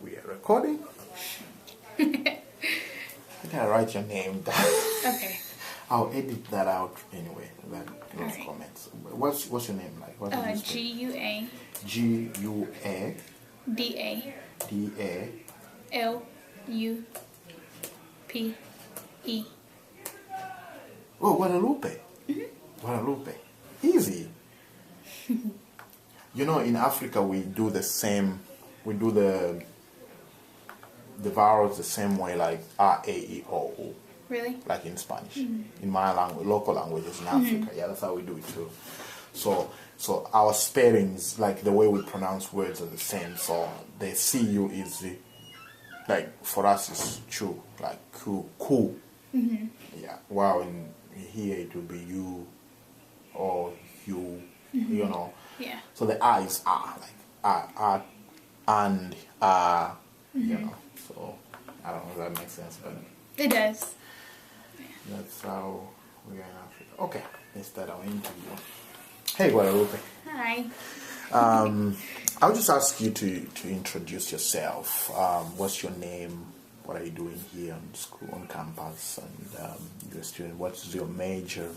We are recording. I gotta write your name down. Okay. I'll edit that out anyway. Those right. comments. What's your name like? What did you say? G-U-A. G-U-A. D-A. D-A. L-U-P-E. Oh, Guadalupe. Guadalupe. Easy. You know, in Africa we do the same. We do the vowels the same way, like R-A-E-O-O. Really? Like in Spanish. In my language, local languages in Africa. Yeah, that's how we do it too. So our spellings, like the way we pronounce words, are the same. So the C-U is like for us is chu, like cool. Yeah. While in here it will be you or you, you know. Yeah. So the R is R, like R and you know. So I don't know if that makes sense, but it does. that's how we are in Africa. Okay, let's start our interview. Hey, Guadalupe. Hi. I'll just ask you to introduce yourself. What's your name? What are you doing here on school, on campus? And you're a student. What's your major?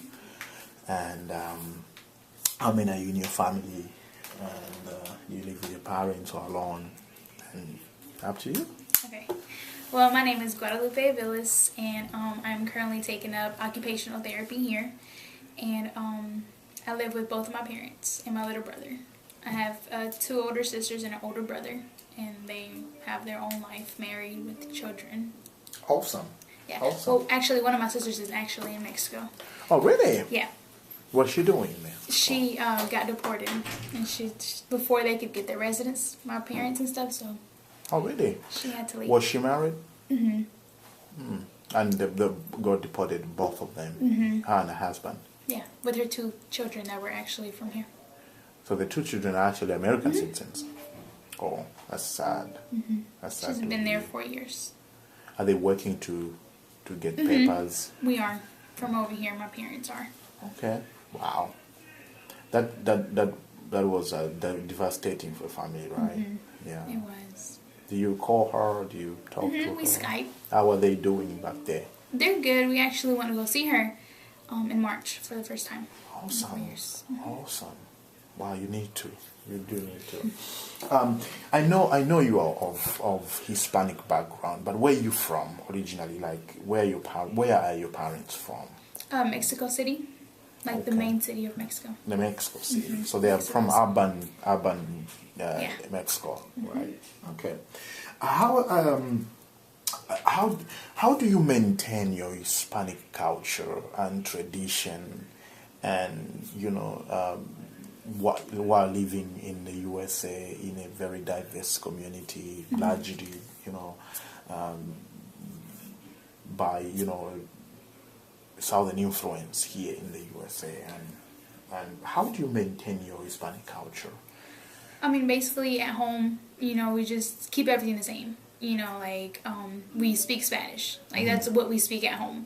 And how many are you in your family? And do you live with your parents or alone? And up to you. Okay. Well, my name is Guadalupe Villas, and I'm currently taking up occupational therapy here. And I live with both of my parents and my little brother. I have 2 older sisters and an older brother, and they have their own life, married with children. Awesome. Yeah. Awesome. Well, actually, one of my sisters is actually in Mexico. Oh, really? Yeah. What's she doing there? She got deported, and she before they could get their residence, my parents and stuff. So. Oh, really? She had to leave. Was she married? And they got deported, both of them, her and her husband. Yeah, with her 2 children that were actually from here. So the 2 children are actually American citizens. Oh, that's sad. That's sad. She's been there 4 years. Are they working to get papers? We are from over here. My parents are. Okay. Wow. That was devastating for a family, right? Yeah. It was. Do you call her? Or do you talk to her? We Skype. How are they doing back there? They're good. We actually want to go see her in March for the first time. Awesome. In 4 years. Awesome. Wow, you need to. You do need to. I know you are of Hispanic background, but where are you from originally? Like, where are your parents from? Mexico City, like the main city of Mexico. The Mexico City. So they are from urban Yeah. Mexico, right? Okay. How do you maintain your Hispanic culture and tradition, and while living in the USA in a very diverse community, largely by Southern influence here in the USA, and how do you maintain your Hispanic culture? I mean, basically at home, we just keep everything the same. We speak Spanish. Like, that's what we speak at home.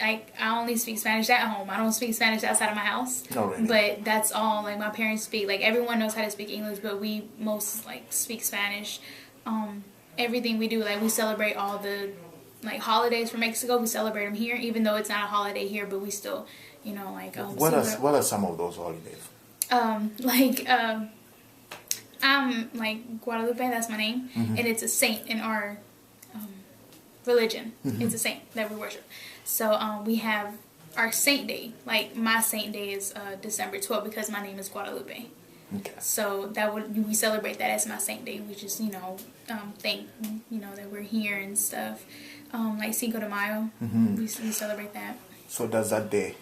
Like, I only speak Spanish at home. I don't speak Spanish outside of my house. Oh, really? But that's all. Like, my parents speak. Like, everyone knows how to speak English, but we most, speak Spanish. Everything we do, we celebrate all the, holidays from Mexico. We celebrate them here, even though it's not a holiday here, but we still, What are some of those holidays? I'm Guadalupe, that's my name, and it's a saint in our religion. It's a saint that we worship. So we have our saint day. Like, my saint day is December 12th because my name is Guadalupe. Okay. So we celebrate that as my saint day. We just thank that we're here and stuff. Like Cinco de Mayo, we celebrate that. So is that day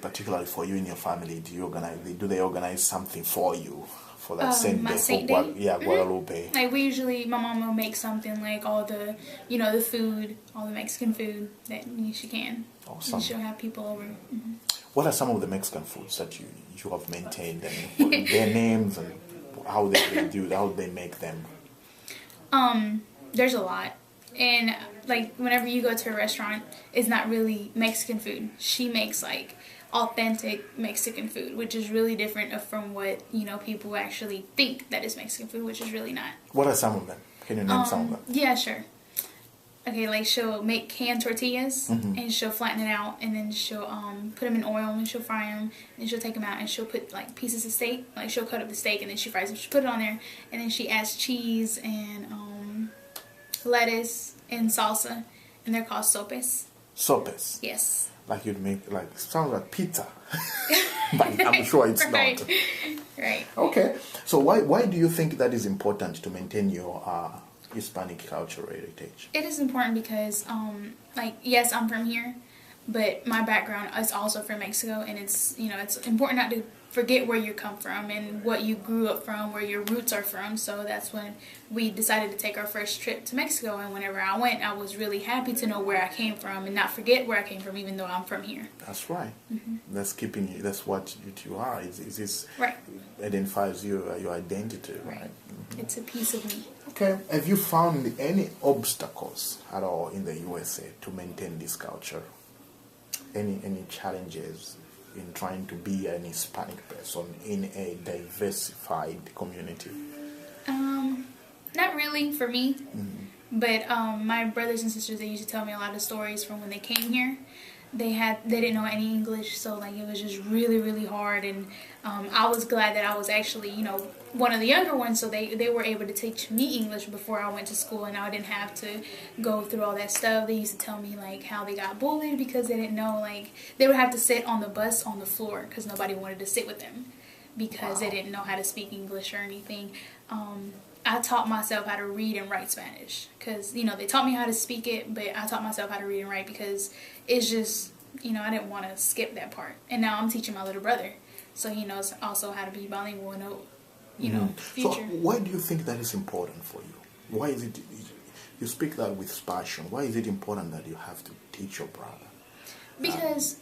particularly for you and your family? Do they organize something for you for that saint day? Saint day? Guadalupe. Like, we usually, my mom will make something like all the, the food, all the Mexican food that she can. Awesome. And she'll have people over. What are some of the Mexican foods that you have maintained, and their names and how they make them? There's a lot. And, whenever you go to a restaurant, it's not really Mexican food. She makes, authentic Mexican food, which is really different from what, you know, people actually think that is Mexican food, which is really not. What are some of them? Can you name some of them? Yeah, sure. Okay, like she'll make canned tortillas and she'll flatten it out, and then she'll put them in oil and she'll fry them, and she'll take them out and she'll put like pieces of steak, like she'll cut up the steak and then she fries them. She'll put it on there, and then she adds cheese and lettuce and salsa, and they're called sopes. Sopes. Yes. Like you'd make, like, sounds like pizza, but I'm sure it's right. not. Right. Okay, so why do you think that is important to maintain your Hispanic cultural heritage? It is important because, like, yes, I'm from here, but my background is also from Mexico, and it's, you know, it's important not to forget where you come from and what you grew up from, where your roots are from. So that's when we decided to take our first trip to Mexico, and whenever I went, I was really happy to know where I came from and not forget where I came from, even though I'm from here. That's right. That's keeping you. That's what you are. Is this right? Identifies your identity, right? It's a piece of me. Okay. Have you found any obstacles at all in the USA to maintain this culture? Any challenges in trying to be an Hispanic person in a diversified community? Not really for me, but my brothers and sisters, they used to tell me a lot of stories from when they came here. They didn't know any English, so like it was just really hard, and I was glad that I was actually, you know, one of the younger ones, so they were able to teach me English before I went to school, and I didn't have to go through all that stuff. They used to tell me like how they got bullied because they didn't know, like they would have to sit on the bus on the floor because nobody wanted to sit with them because they didn't know how to speak English or anything. I taught myself how to read and write Spanish because, you know, they taught me how to speak it, but I taught myself how to read and write because it's just, you know, I didn't want to skip that part. And now I'm teaching my little brother, so he knows also how to be bilingual in future. So why do you think that is important for you? Why is it, you speak that with passion, why is it important that you have to teach your brother? Because,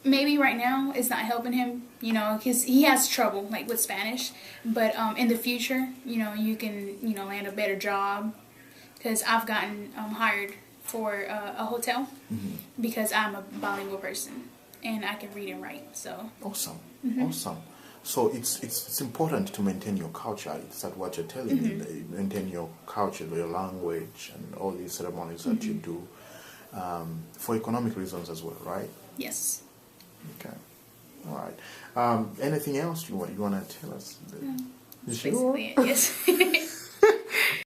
maybe right now it's not helping him, you know, because he has trouble, like, with Spanish. But in the future, you know, you can, you know, land a better job. Because I've gotten hired for a hotel because I'm a bilingual person and I can read and write. So awesome. So it's important to maintain your culture. Is that what you're telling me? Maintain your culture, your language, and all these ceremonies that you do for economic reasons as well, right? Yes. Okay. All right. Anything else you want to tell us? Basically it, yes.